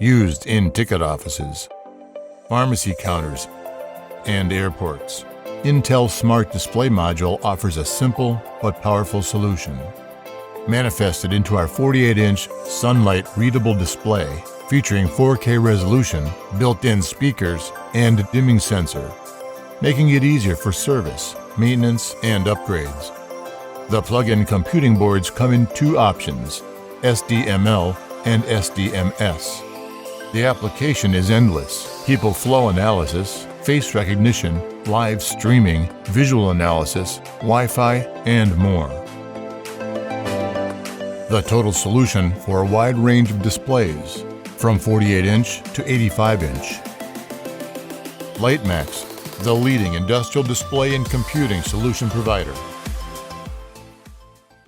used in ticket offices, pharmacy counters, and airports. Intel Smart Display Module offers a simple but powerful solution. Manifested into our 48-inch sunlight readable display featuring 4K resolution, built-in speakers, and dimming sensor, making it easier for service, maintenance, and upgrades. The plug-in computing boards come in two options, SDML and SDMS. The application is endless: people flow analysis, face recognition, live streaming, visual analysis, Wi-Fi, and more. The total solution for a wide range of displays, from 48-inch to 85-inch. LightMax, the leading industrial display and computing solution provider.